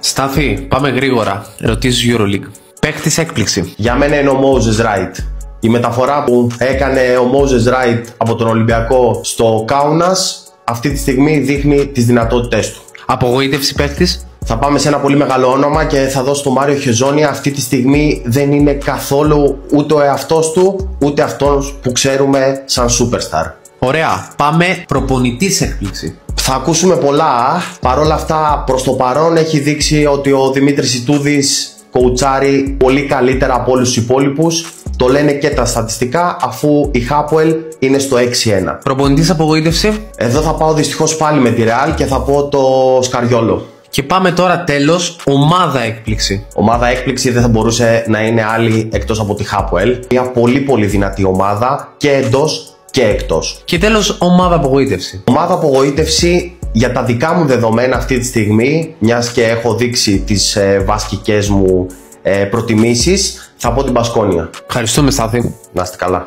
Στάθη, πάμε γρήγορα. Ερωτήσεις EuroLeague. Παίκτης έκπληξη. Για μένα είναι ο Moses Wright. Η μεταφορά που έκανε ο Moses Wright από τον Ολυμπιακό στο Κάουνας αυτή τη στιγμή δείχνει τις δυνατότητές του. Απογοήτευση παίκτης. Θα πάμε σε ένα πολύ μεγάλο όνομα και θα δώσω τον Μάριο Χεζόνια. Αυτή τη στιγμή δεν είναι καθόλου ούτε ο εαυτός του, ούτε αυτός που ξέρουμε σαν superstar. Ωραία. Πάμε προπονητής έκπληξη. Θα ακούσουμε πολλά. Παρόλα αυτά, προς το παρόν έχει δείξει ότι ο Δημήτρης Ιτούδης κοουτσάρει πολύ καλύτερα από όλους τους υπόλοιπους. Το λένε και τα στατιστικά, αφού η Hapoel είναι στο 6-1. Προπονητής απογοήτευση. Εδώ θα πάω δυστυχώς πάλι με τη Real και θα πω το Σκαριόλο. Και πάμε τώρα τέλος, ομάδα έκπληξη. Ομάδα έκπληξη δεν θα μπορούσε να είναι άλλη εκτός από τη Hapoel. Μια πολύ δυνατή ομάδα και εντός και εκτός. Και τέλος, ομάδα απογοήτευση. Ομάδα απογοήτευση για τα δικά μου δεδομένα αυτή τη στιγμή, μιας και έχω δείξει τις βασικές μου προτιμήσεις, θα πω την Μπασκόνια. Ευχαριστούμε, Στάθη. Να είστε καλά.